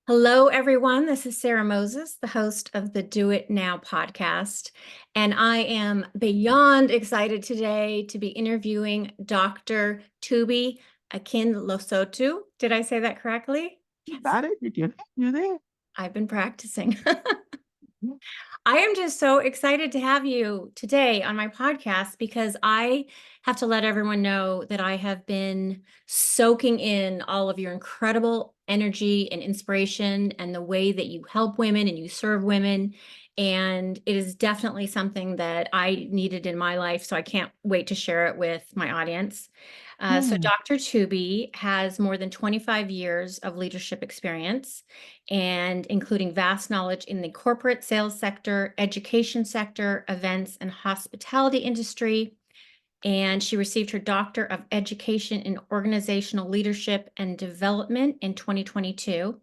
Hello, everyone. This is Sarah Moses, the host of the Do It Now podcast. And I am beyond excited today to be interviewing Dr. Tubi Akin Losotu. Did I say that correctly? You Yes. got it. You're there. I've been practicing. I am just so excited to have you today on my podcast because I have to let everyone know that I have been soaking in all of your incredible energy and inspiration and the way that you help women and you serve women. And it is definitely something that I needed in my life. So I can't wait to share it with my audience. So Hmm. Dr. Tubi has more than 25 years of leadership experience and including vast knowledge in the corporate sales sector, education sector, events, and hospitality industry. And she received her Doctor of Education in Organizational Leadership and Development in 2022.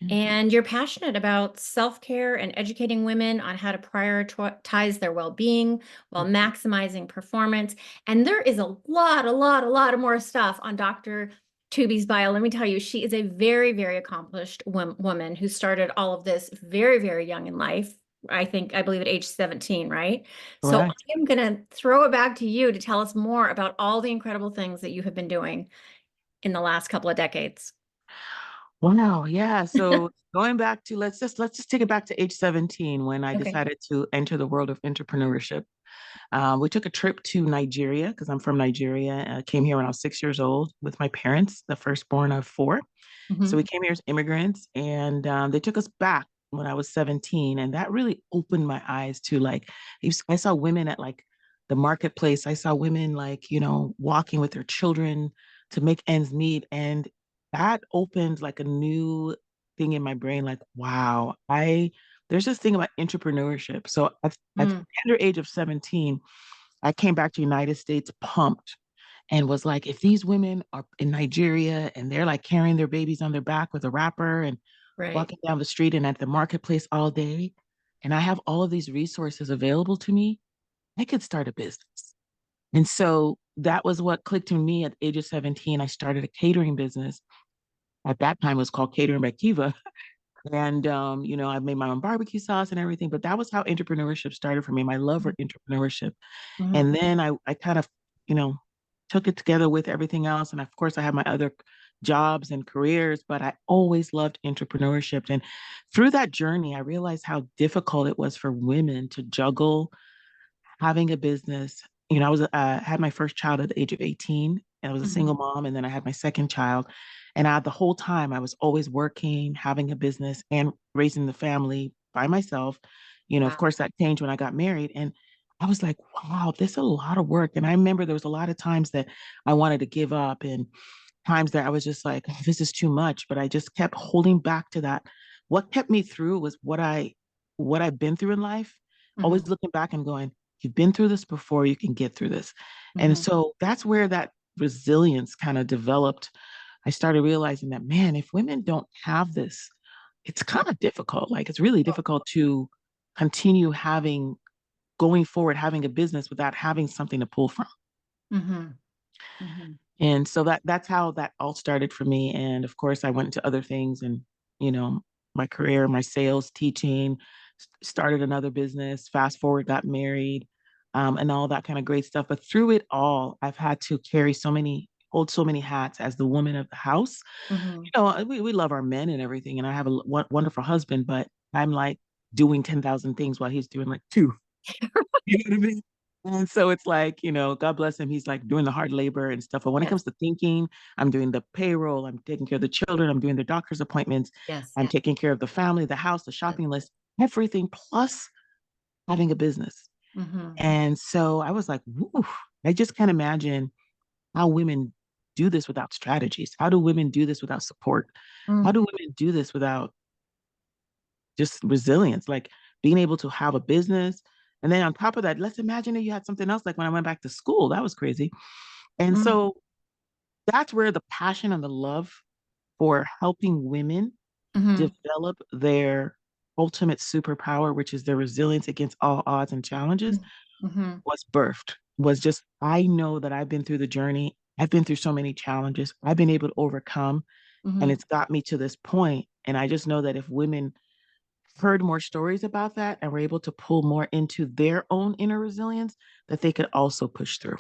And you're passionate about self-care and educating women on how to prioritize their well-being while maximizing performance. And there is a lot of more stuff on Dr. Tubi's bio. Let me tell you, she is a very, very accomplished woman who started all of this very, very young in life. I believe at age 17, right? So Correct. I am going to throw it back to you to tell us more about all the incredible things that you have been doing in the last couple of decades. Wow. Yeah. So going back to let's just take it back to age 17 when I Okay. decided to enter the world of entrepreneurship. We took a trip to Nigeria because I'm from Nigeria. I came here when I was 6 years old with my parents, the firstborn of four. So we Mhm. came here as immigrants, and they took us back when I was 17, and that really opened my eyes to like I saw women at like the marketplace. I saw women like walking with their children to make ends meet, and that opened like a new thing in my brain. Like, wow, I there's this thing about entrepreneurship. So at the Mm, tender age of 17, I came back to the United States pumped and was like, if these women are in Nigeria and they're like carrying their babies on their back with a wrapper and right. walking down the street and at the marketplace all day, and I have all of these resources available to me, I could start a business. And so that was what clicked in me at the age of 17. I started a catering business. At that time, it was called Catering by Kiva. And, I made my own barbecue sauce and everything. But that was how entrepreneurship started for me, my love for entrepreneurship. Mhm. And then I kind of, you know, took it together with everything else. And of course, I had my other jobs and careers, but I always loved entrepreneurship. And through that journey, I realized how difficult it was for women to juggle having a business. I was had my first child at the age of 18, and I was a single Mhm. mom, and then I had my second child. And the whole time I was always working, having a business, and raising the family by myself. Of Wow. course, that changed when I got married, and I was like, wow, this is a lot of work. And I remember there was a lot of times that I wanted to give up, and times that I was just like, "Oh, this is too much." But I just kept holding back to that. What kept me through was what I've been through in life. Always Mhm. looking back and going, you've been through this before, you can get through this. And Mhm. so that's where that resilience kind of developed. I started realizing that, man, if women don't have this, it's kind of difficult. Like it's really difficult to continue going forward, having a business without having something to pull from. Mhm. Mhm. And so that's how that all started for me. And of course, I went into other things and, you know, my career, my sales, teaching, started another business, fast forward, got married, and all that kind of great stuff. But through it all, I've had to hold so many hats as the woman of the house. Mhm. We love our men and everything. And I have a wonderful husband, but I'm like doing 10,000 things while he's doing like two. You know what I mean? And so it's like, God bless him. He's like doing the hard labor and stuff. But when it Yes. comes to thinking, I'm doing the payroll, I'm taking care of the children, I'm doing the doctor's appointments, Yes. I'm taking care of the family, the house, the Yes. shopping list, everything, plus having a business. Mhm. And so I was like, woo, I just can't imagine how women do this without strategies. How do women do this without support? How Mm. do women do this without just resilience, like being able to have a business. And then on top of that, let's imagine that you had something else like when I went back to school. That was crazy. And Mm. so that's where the passion and the love for helping women Mhm. develop their ultimate superpower, which is their resilience against all odds and challenges, Mhm. Mhm. was birthed. Was just, I know that I've been through the journey. I've been through so many challenges. I've been able to overcome. And Mhm. it's got me to this point. And I just know that if women heard more stories about that and were able to pull more into their own inner resilience, that they could also push through.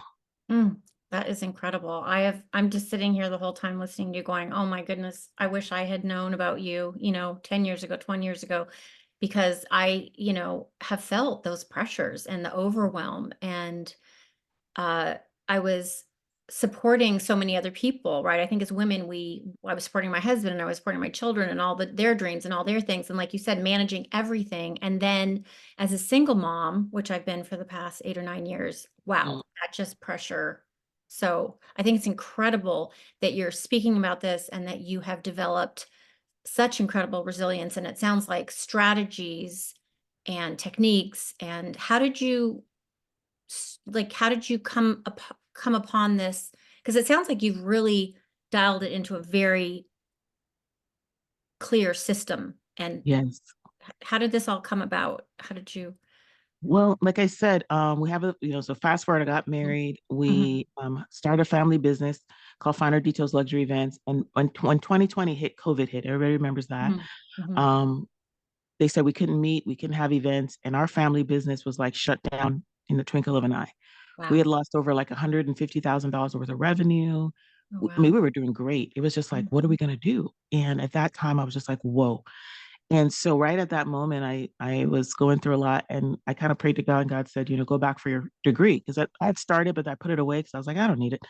Mm, that is incredible. I'm just sitting here the whole time listening to you going, "Oh my goodness, I wish I had known about you, 10 years ago, 20 years ago," because I, have felt those pressures and the overwhelm. And uh, I was supporting so many other people, right? I think as women, I was supporting my husband and I was supporting my children and their dreams and all their things. And like you said, managing everything. And then as a single mom, which I've been for the past 8 or 9 years, Mm. wow, that just pressure. So I think it's incredible that you're speaking about this and that you have developed such incredible resilience. And it sounds like strategies and techniques. And how did you come upon this? Because it sounds like you've really dialed it into a very clear system. And Yes. how did this all come about? How did you? Well, like I said, we have so fast forward, I got Mhm, married. mhm, We started a family business called Finer Details Luxury Events. And when 2020 hit, COVID hit, everybody remembers that. mhm, mhm. Um, they said we couldn't meet, we couldn't have events, and our family business was like shut down in the twinkle of an eye. We had Wow. lost over like $150,000 worth of revenue. Oh, I mean, wow. we were doing great. It was just like, Mhm, what are we going to do? And at that time, I was just like, whoa. And so right at that moment, I was going through a lot, and I kind of prayed to God, and God said, go back for your degree. Because I had started, but I put it away because I was like, I don't need it.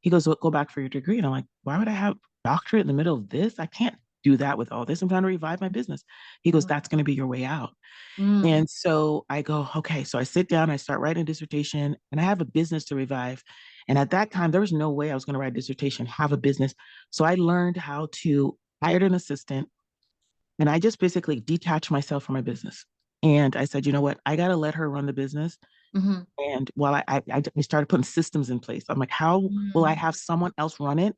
He goes, well, go back for your degree. And I'm like, why would I have doctorate in the middle of this? I can't do that with all this. I'm trying to revive my business. He goes, mhm, that's going to be your way out. mm, And so I go, okay. So I sit down, I start writing a dissertation, and I have a business to revive. And at that time, there was no way I was going to write a dissertation, have a business. So I learned how to hire an assistant, and I just basically detached myself from my business. And I said, you know what? I got to let her run the business. mhm, And while I started putting systems in place, I'm like, how will I mm, have someone else run it?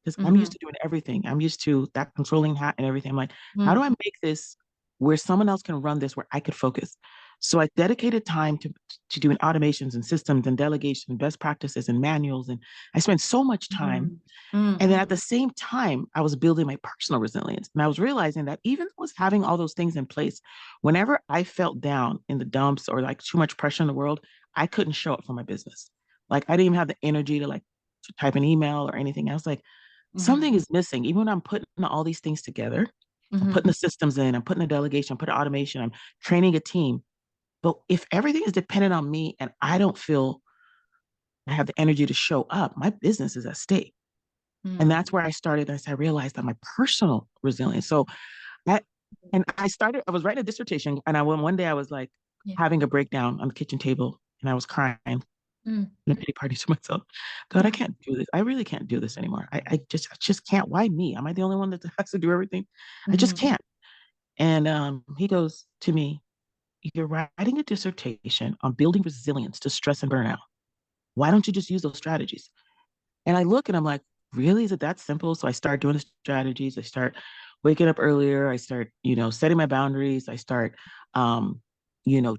Because I'm used mhm, to doing everything. I'm used to that controlling hat and everything. I'm like, how do mm, I make this where someone else can run this where I could focus? So I dedicated time to doing automations and systems and delegation and best practices and manuals. And I spent so much time. mhm, mm, And then at the same time, I was building my personal resilience. And I was realizing that even though I was having all those things in place, whenever I felt down in the dumps or like too much pressure in the world, I couldn't show up for my business. Like I didn't even have the energy to type an email or anything else. Like mhm, something is missing. Even when I'm putting all these things together, I'm mhm, putting the systems in, I'm putting the delegation, I'm putting automation, I'm training a team. But if everything is dependent on me and I don't feel I have the energy to show up, my business is at stake. And mm. that's where I started. As I realized that my personal resilience. So I and I started, I was writing a dissertation, and I went one day I was like Yeah. having a breakdown on the kitchen table, and I was crying in Mm, a pity party to myself. God, I wow. can't do this. I really can't do this anymore. I just can't. Why me? Am I the only one that has to do everything? I just Mhm, can't. And he goes to me, you're writing a dissertation on building resilience to stress and burnout. Why don't you just use those strategies? And I look and I'm like, really? Is it that simple? So I start doing the strategies. I start waking up earlier. I start, setting my boundaries. I start,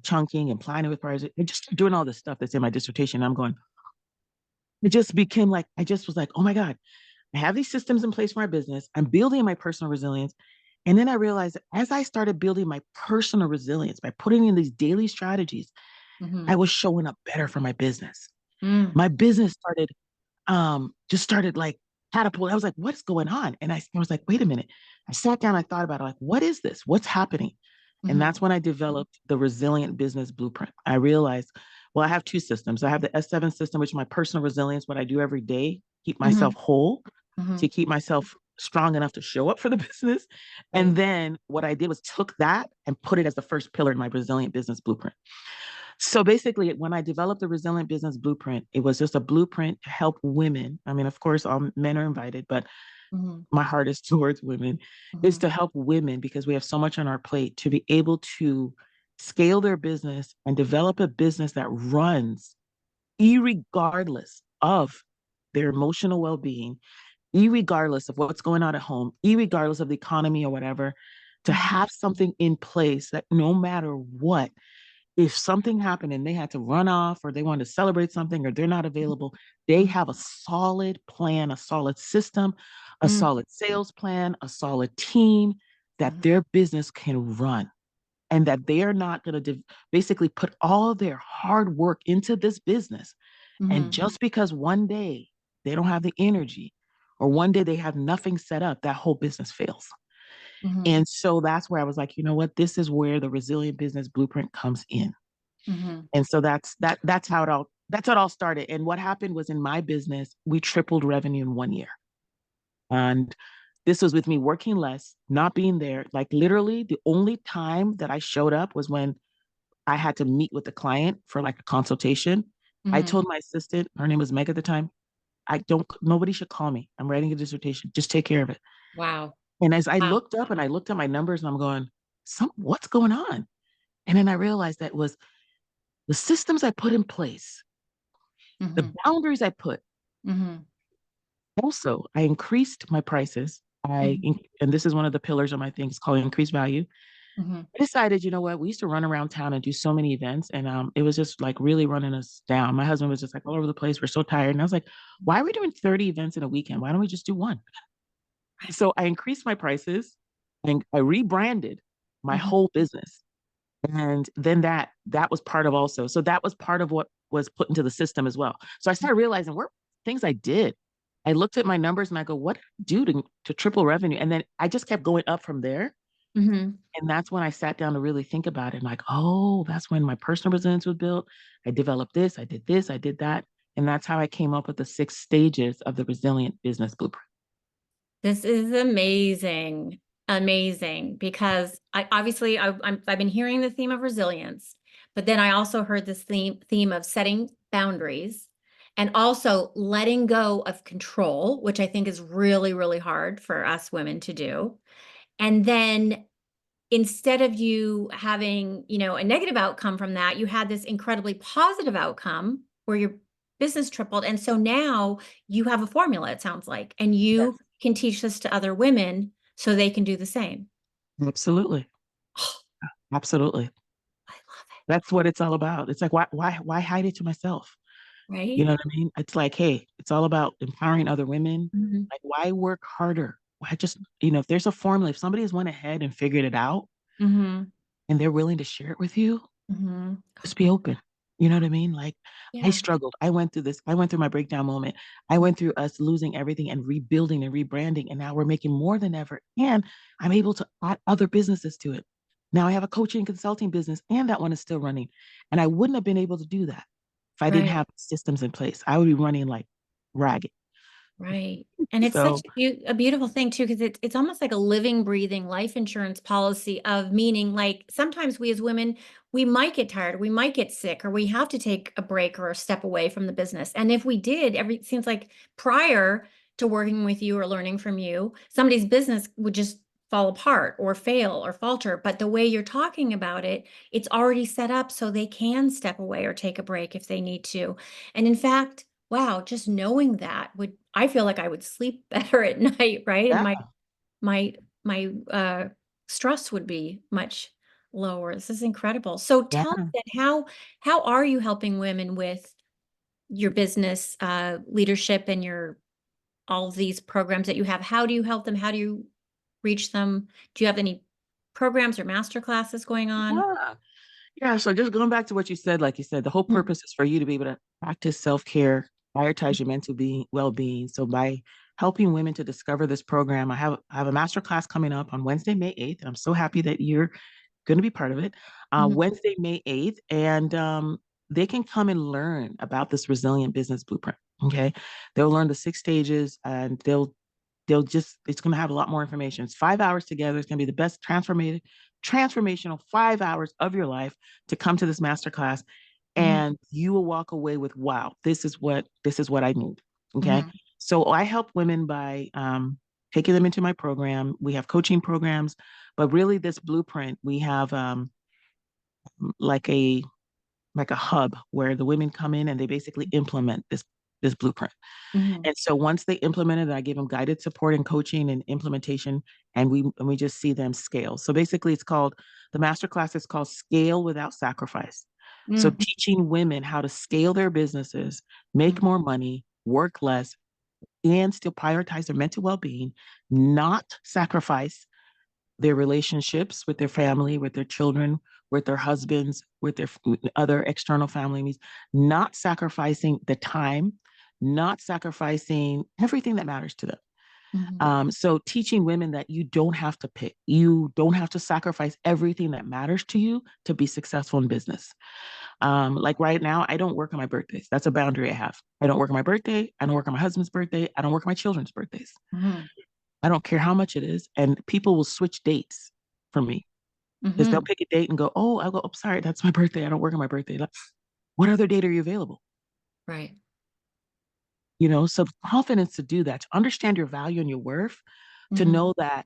chunking and planning with priorities. And just doing all this stuff that's in my dissertation. I'm going, it just became like, I just was like, oh my God, I have these systems in place for my business. I'm building my personal resilience. And then I realized that as I started building my personal resilience by putting in these daily strategies, I mhm, was showing up better for my business. mm, My business just started like catapult. I was like, what's going on? And I was like, wait a minute. I sat down, I thought about it, like, what is this? What's happening? And mhm, that's when I developed the resilient business blueprint. I realized, well, I have two systems. I have the S7 system, which is my personal resilience, what I do every day, keep myself mhm, whole, to mhm. keep myself strong enough to show up for the business. And Right. then what I did was took that and put it as the first pillar in my resilient business blueprint. So basically, when I developed the Resilient Business Blueprint, it was just a blueprint to help women. I mean, of course, all men are invited, but Mhm, my heart is towards women, is mhm, to help women because we have so much on our plate to be able to scale their business and develop a business that runs irregardless of their emotional well-being, irregardless of what's going on at home, irregardless of the economy or whatever, to mhm, have something in place that no matter what, if something happened and they had to run off or they want to celebrate something or they're not available, they mhm, have a solid plan, a solid system, a Mm, solid sales plan, a solid team that mhm, their business can run, and that they are not going to basically put all their hard work into this business. And mhm, just because one day they don't have the energy or one day they have nothing set up, that whole business fails. mhm, And so that's where I was like, you know what? This is where the resilient business blueprint comes in. mhm, And so that's how it all started. And what happened was in my business, we tripled revenue in 1 year. And this was with me working less, not being there. Like literally the only time that I showed up was when I had to meet with the client for like a consultation. I mhm. told my assistant, her name was Meg at the time, nobody should call me. I'm writing a dissertation. Just take care of it. Wow. And as I Wow. looked up and I looked at my numbers and I'm going, what's going on? And then I realized that was the systems I put in place, the Mhm, boundaries I put. mhm, Also, I increased my prices. mhm, And this is one of the pillars of my things called increased value. mhm. I decided, you know what? We used to run around town and do so many events, and it was just like really running us down. My husband was just like all over the place. We're so tired, and I was like, why are we doing 30 events in a weekend? Why don't we just do one? So I increased my prices and I rebranded my Mhm, whole business. And then that was part of also. So that was part of what was put into the system as well. So I started realizing where things I did. I looked at my numbers and I go, what did I do to triple revenue? And then I just kept going up from there. mhm. And that's when I sat down to really think about it. And like, oh, that's when my personal resilience was built. I developed this, I did that. And that's how I came up with the 6 stages of the resilient business blueprint. This is amazing, amazing, because I've been hearing the theme of resilience, but then I also heard this theme of setting boundaries and also letting go of control, which I think is really, really hard for us women to do. And then instead of you having, a negative outcome from that, you had this incredibly positive outcome where your business tripled. And so now you have a formula, it sounds like, and Yes. you can teach this to other women so they can do the same. Absolutely. Oh, Absolutely. I love That's what it's all about. It's like why hide it to myself? it. You Right? know what I mean? It's like, hey, it's all about empowering other women. Mhm. Like, why work harder? Why just, if there's a formula, if somebody has went ahead and figured it out Mhm. and they're willing to share it with you, Mhm. just be open. You know what I mean? Like, I Yeah. struggled. I went through this. I went through my breakdown moment. I went through us losing everything and rebuilding and rebranding. And now we're making more than ever. And I'm able to add other businesses to it. Now I have a coaching and consulting business, and that one is still running. And I wouldn't have been able to do that if I didn't Right. have systems in place. I would be running like ragged. Right. And it's such So, a beautiful thing too, because it's almost like a living, breathing life insurance policy of meaning like sometimes we as women, we might get tired, we might get sick, or we have to take a break or a step away from the business. And if we did, it seems like prior to working with you or learning from you, somebody's business would just fall apart or fail or falter. But the way you're talking about it, it's already set up so they can step away or take a break if they need to. And in fact, wow, just knowing that would I feel like I would sleep better at night, right? And yeah, my stress would be much lower. This is incredible. So tell me yeah. then how are you helping women with your business leadership and your all of these programs that you have? How do you help them? How do you reach them? Do you have any programs or master classes going on? Yeah. Yeah, so just going back to what you said, like you said, the whole Mm, purpose is for you to be able to practice self-care, prioritize your mental being well-being. So by helping women to discover this program, I have a master class coming up on Wednesday, May 8th. I'm so happy that you're going to be part of it. mhm, Wednesday, May 8th, and they can come and learn about this resilient business blueprint. Okay. They'll learn the 6 stages and it's going to have a lot more information. It's 5 hours together. It's going to be the best transformational 5 hours of your life to come to this masterclass. mhm, And you will walk away with, wow, this is what I need. Okay. mhm, So I help women by taking them into my program. We have coaching programs, but really this blueprint, we have like a like a hub where the women come in and they basically implement this blueprint. mhm, And so once they implement it, I give them guided support and coaching and implementation, and we just see them scale. So basically, the masterclass is called Scale Without Sacrifice. So mhm, teaching women how to scale their businesses, make mhm, more money, work less, and still prioritize their mental well-being, not sacrifice their relationships with their family, with their children, with their husbands, with their other external family members, not sacrificing the time, not sacrificing everything that matters to them. Mhm. So teaching women that you don't have to pick, you don't have to sacrifice everything that matters to you to be successful in business. Like right now, I don't work on my birthdays. That's a boundary I have. I don't work on my birthday. I don't work on my husband's birthday. I don't work on my children's birthdays. Mhm. I don't care how much it is. And people will switch dates for me because they'll Mhm. pick a date and go, oh, I'll go, oh, sorry, that's my birthday. I don't work on my birthday. Like, what other date are you available? Right. So confidence to do that, to understand your value and your worth, to Mhm. know that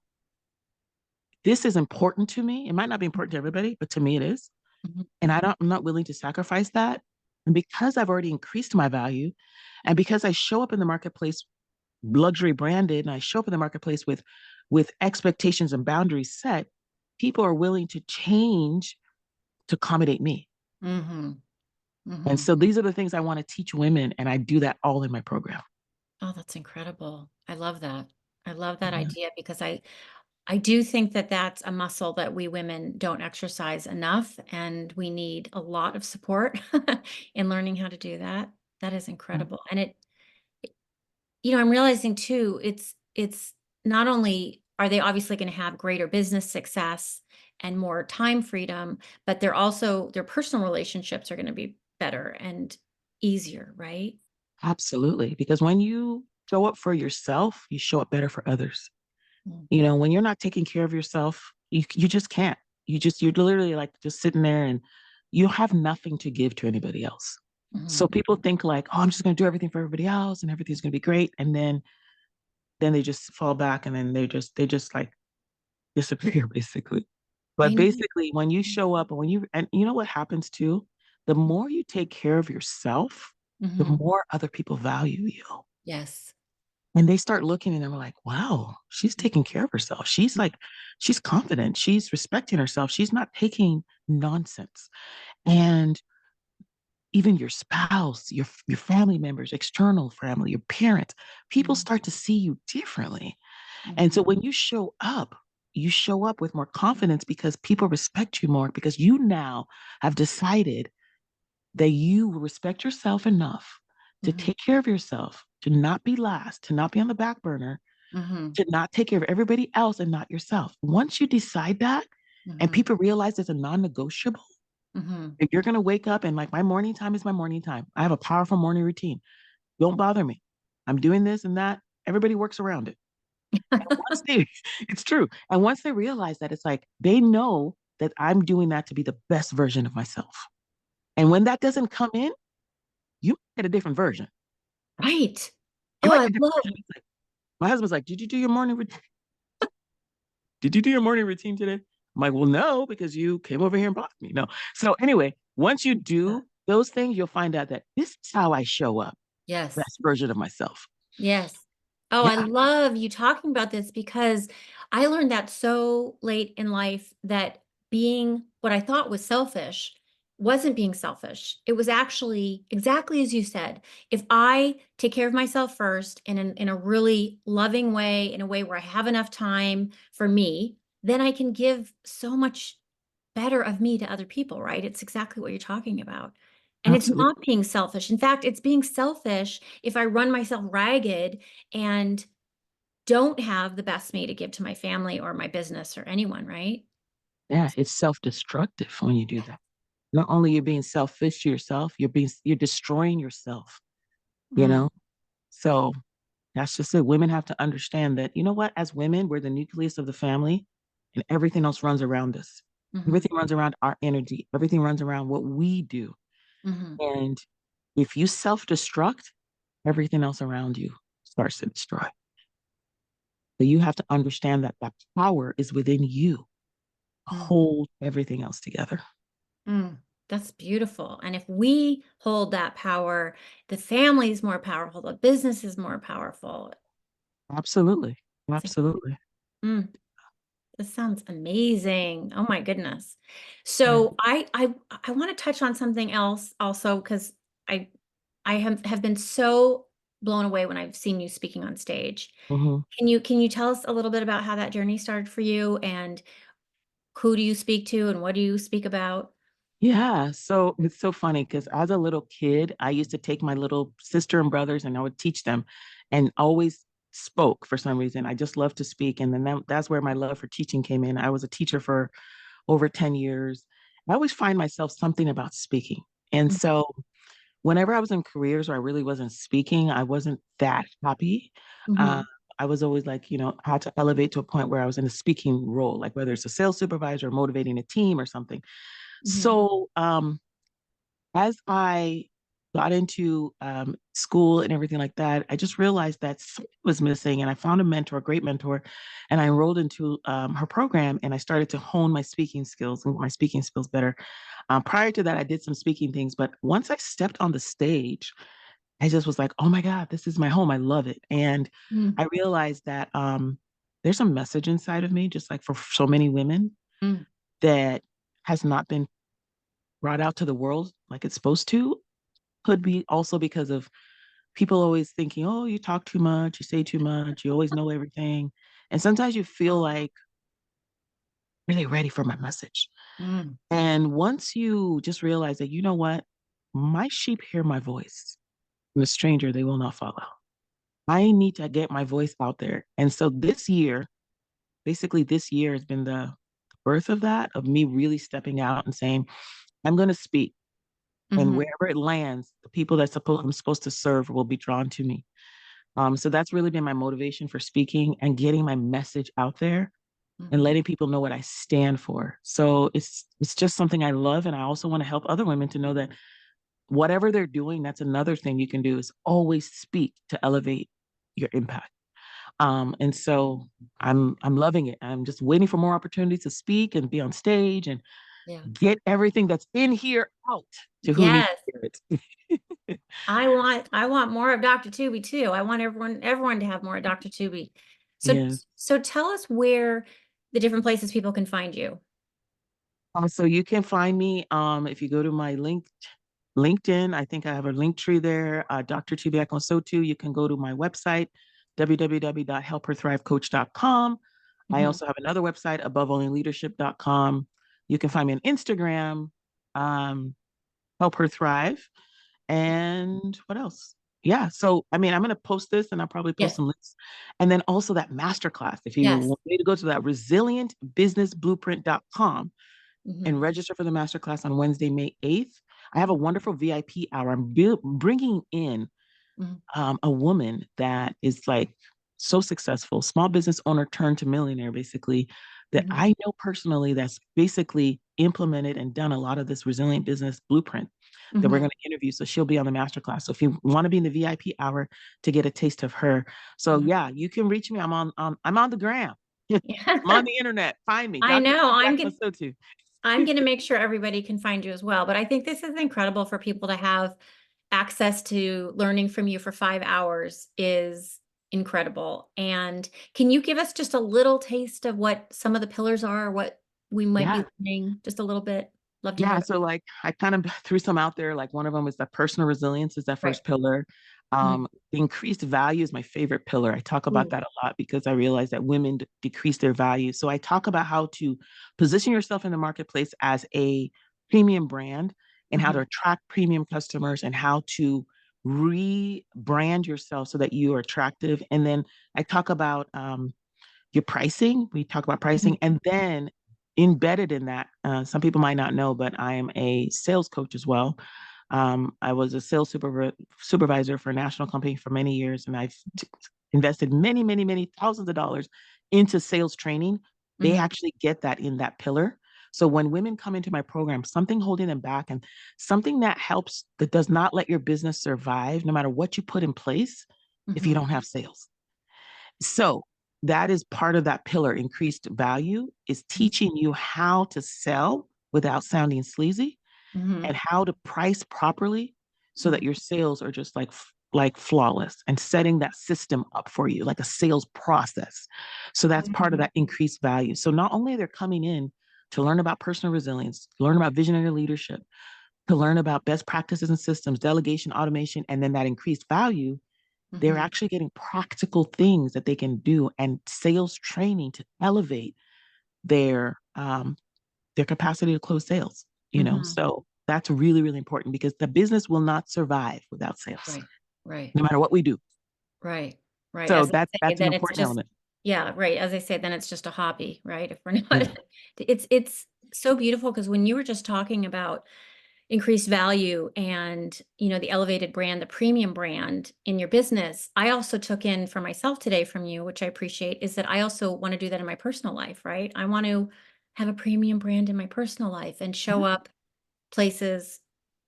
this is important to me. It might not be important to everybody, but to me it is. Mhm. And I'm not willing to sacrifice that. And because I've already increased my value, and because I show up in the marketplace luxury branded, and I show up in the marketplace with expectations and boundaries set, people are willing to change to accommodate me. Mhm. And Mhm. so these are the things I want to teach women, and I do that all in my program. Oh, that's incredible. I love that. I love that Yeah, idea because I do think that that's a muscle that we women don't exercise enough, and we need a lot of support in learning how to do that. That is yeah, incredible. And I'm realizing too, it's not only are they obviously going to have greater business success and more time freedom, but their personal relationships are going to be better and easier, right? absolutely. Because when you show up for yourself, you show up better for others. Mm. When you're not taking care of yourself, you just can't. You're literally like just sitting there and you have nothing to give to anybody else. So Mhm. people think like, oh, I'm just going to do everything for everybody else and everything's going to be great. And then they just fall back and then they just like disappear basically. I But know. basically when you show up and and you know what happens too? The more you take care of yourself, the Mhm. more other people value you. Yes. And they start looking and they're like, wow, she's taking care of herself. She's confident. She's respecting herself. She's not taking nonsense. And even your spouse, your family members, external family, your parents, people Mhm. start to see you differently. And Mhm. so when you show up with more confidence because people respect you more because you now have decided that you respect yourself enough to Mhm. take care of yourself, to not be last, to not be on the back burner, Mhm. to not take care of everybody else and not yourself. Once you decide that and Mhm. people realize it's a non-negotiable, Mhm. if you're going to wake up and like my morning time is my morning time. I have a powerful morning routine. Don't bother me. I'm doing this and that. Everybody works around it. And once they, it's true. And once they realize that, it's like they know that I'm doing that to be the best version of myself. And when that doesn't come in, you get a different version. Right. You Oh, might I get a different version. love. It's like, my husband's like, did you do your morning routine? Did you do your morning routine today? I'm like, well, no, because you came over here and blocked me. No. So anyway, once you do those things, you'll find out that this is how I show up, Yes. best version of myself. Yes. Oh, I Yeah, love you talking about this because I learned that so late in life that being what I thought was selfish wasn't being selfish. It was actually exactly as you said. If I take care of myself first in a really loving way, in a way where I have enough time for me, then I can give so much better of me to other people, right? It's exactly what you're talking about. And it's absolutely. not being selfish. In fact, it's being selfish if I run myself ragged and don't have the best me to give to my family or my business or anyone, right? Yeah, it's self-destructive when you do that. Not only you're being selfish to yourself, you're destroying yourself, you Mm, know? So that's just it. Women have to understand that, you know what, as women, we're the nucleus of the family and everything else runs around us. mhm, Everything runs around our energy. Everything runs around what we do. mhm, And if you self-destruct, everything else around you starts to destroy. So you have to understand that that power is within you. mm, Hold everything else together. mm. That's beautiful. And if we hold that power, the family is more powerful, the business is more powerful. Absolutely. It's Absolutely. mm, this sounds amazing. Oh my goodness. Yeah. So I want to touch on something else also because I have been so blown away when I've seen you speaking on stage. Mhm. Can you tell us a little bit about how that journey started for you, and who do you speak to and what do you speak about? Yeah, so it's so funny because as a little kid, I used to take my little sister and brothers and I would teach them and always spoke for some reason. I just love to speak. And then that's where my love for teaching came in. I was a teacher for over 10 years. I always find myself something about speaking. And Mm, so whenever I was in careers where I really wasn't speaking, I wasn't that happy. Uh, mhm, I was always like, how to elevate to a point where I was in a speaking role, like whether it's a sales supervisor or motivating a team or something. mhm, So as I got into school and everything like that, I just realized that something was missing. And I found a mentor, a great mentor, and I enrolled into her program and I started to hone my speaking skills and my speaking skills better. Prior to that, I did some speaking things, but once I stepped on the stage, I just was like, oh my God, this is my home. I love it. And mm, I realized that there's a message inside of me, just like for so many women, mm, that has not been brought out to the world like it's supposed to. Could be also because of people always thinking, oh, you talk too much, you say too much, you always know everything. And sometimes you feel like, are they ready for my message? mm, And once you just realize that, you know what, my sheep hear my voice, and a stranger they will not follow. I need to get my voice out there. And so this year, basically this year has been the birth of that, of me really stepping out and saying, I'm going to speak. And mhm, wherever it lands, the people I'm supposed to serve will be drawn to me. So that's really been my motivation for speaking and getting my message out there and mhm. letting people know what I stand for. So it's just something I love, and I also want to help other women to know that whatever they're doing, that's another thing you can do is always speak to elevate your impact. And so I'm loving it. I'm just waiting for more opportunities to speak and be on stage and Yeah. get everything that's in here out to who needs Yes. to hear it. I want more of Dr. Tooby too. I want everyone to have more of Dr. Tooby. So Yes. so tell us where the different places people can find you. So you can find me if you go to my LinkedIn. I think I have a link tree there. Dr. Tubiak so too. You can go to my website, www.helperthrivecoach.com. I Mhm. also have another website, aboveonlyleadership.com. You can find me on Instagram, Help Her Thrive. And what else? Yeah. So, I mean, I'm going to post this and I'll probably post Yes. some links. And then also that masterclass. If you Yes. want me to go to that resilientbusinessblueprint.com and Mhm. register for the masterclass on Wednesday, May 8th. I have a wonderful VIP hour. I'm bringing in Mhm. a woman that is like so successful, small business owner turned to millionaire, basically, that Mhm. I know personally that's basically implemented and done a lot of this resilient business blueprint that we're Mhm. going to interview. So she'll be on the masterclass. So if you want to be in the VIP hour to get a taste of her, so Mhm. yeah, you can reach me. I'm on the gram. I'm on the internet. Find me, I Dr. know. T. Masotu. I'm gonna make sure everybody can find you as well, but I think this is incredible for people to have access to learning from you for 5 hours is incredible, and can you give us just a little taste of what some of the pillars are, what we might be Yeah. learning? Just a little bit? Love to hear Yeah, about. so like I kind of threw some out there. Like one of them is that personal resilience is that Right. first pillar. Mhm. Increased value is my favorite pillar. I talk about Ooh. that a lot because I realize that women decrease their value. So I talk about how to position yourself in the marketplace as a premium brand and how to Mhm. attract premium customers and how to rebrand yourself so that you are attractive. And then I talk about your pricing. We talk about Mhm. pricing. And then embedded in that, some people might not know, but I am a sales coach as well. I was a supervisor for a national company for many years, and invested many, many, many thousands of dollars into sales training. They Mhm. actually get that in that pillar. So when women come into my program, something holding them back and something that helps, that does not let your business survive, no matter what you put in place, if you Mhm. don't have sales. So that is part of that pillar. Increased value is Mhm. teaching you how to sell without sounding sleazy Mhm. and how to price properly so that Mhm. your sales are just like flawless, and setting that system up for you like a sales process. So that's part of Mhm. that increased value. So not only they're coming in to learn about personal resilience, learn about visionary leadership, to learn about best practices and systems, delegation, automation, and then that increased value, they're Mhm. actually getting practical things that they can do and sales training to elevate their um, their capacity to close sales. Mhm. So that's really, really important because the business will not survive without sales, Right. Right. no matter what we do. Right. Right. So As that I say, that's an then it's important just element. yeah, right. As I say, then it's just a hobby, right? If we're not Yeah. it's so beautiful because when you were just talking about increased value and, the elevated brand, the premium brand in your business, I also took in for myself today from you, which I appreciate, is that I also want to do that in my personal life, right? I want to have a premium brand in my personal life and show Mhm. up places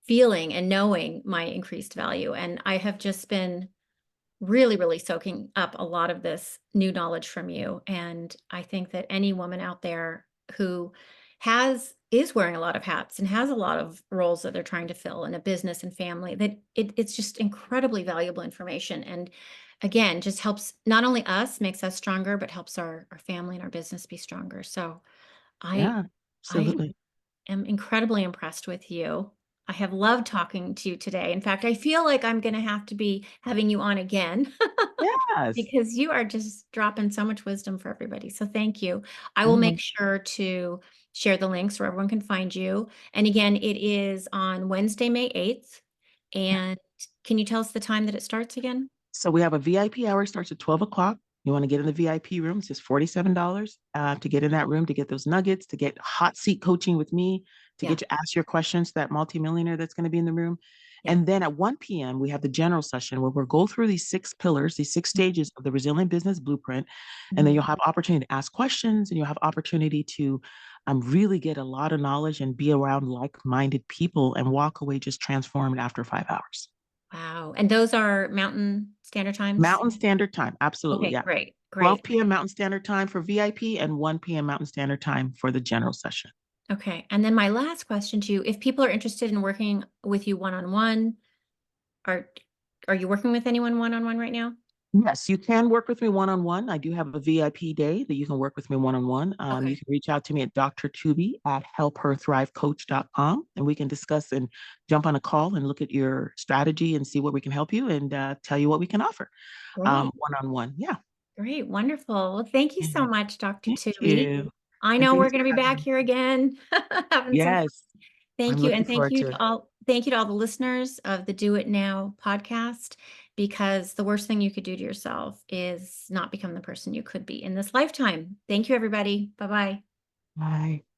feeling and knowing my increased value. And I have just been really, really soaking up a lot of this new knowledge from you. And I think that any woman out there who is wearing a lot of hats and has a lot of roles that they're trying to fill in a business and family, that it's just incredibly valuable information. And again, just helps not only us, makes us stronger, but helps our family and our business be stronger. So I Yeah, I absolutely. am incredibly impressed with you. I have loved talking to you today. In fact, I feel like I'm going to have to be having you on again Yes. because you are just dropping so much wisdom for everybody. So thank you. I will Mhm. make sure to share the links where everyone can find you. And again, it is on Wednesday, May 8th. And can you tell us the time that it starts again? So we have a VIP hour starts at 12 o'clock. You want to get in the VIP room, it's just $47 to get in that room, to get those nuggets, to get hot seat coaching with me, to Yeah. get you ask your questions to that multimillionaire that's going to be in the room. Yeah. And then at 1 p.m., we have the general session where we'll go through these 6 pillars, these 6 stages of the resilient business blueprint. And then Mhm. you'll have opportunity to ask questions and you'll have opportunity to really get a lot of knowledge and be around like-minded people and walk away just transformed after 5 hours. Wow. And those are Mountain Standard Times? Mountain Standard Time. Absolutely. Okay, Yeah. great. 12 Great. p.m. Mountain Standard Time for VIP and 1 p.m. Mountain Standard Time for the general session. Okay. And then my last question to you, if people are interested in working with you one-on-one, are are you working with anyone one-on-one right now? Yes, you can work with me one on one. I do have a VIP day that you can work with me one on one. You Okay. can reach out to me at Dr. Tubi at helpherthrivecoach.com and we can discuss and jump on a call and look at your strategy and see what we can help you and tell you what we can offer Great. one on one. Yeah. Great. Wonderful. Well, thank you Yeah. so much, Dr. Thank Tui. you. I And know we're thanks going to for be having back me. here again having some fun. Yes, I'm Thank you. looking And forward to it. thank you to all the listeners of the Do It Now podcast, because the worst thing you could do to yourself is not become the person you could be in this lifetime. Thank you, everybody. Bye-bye. Bye.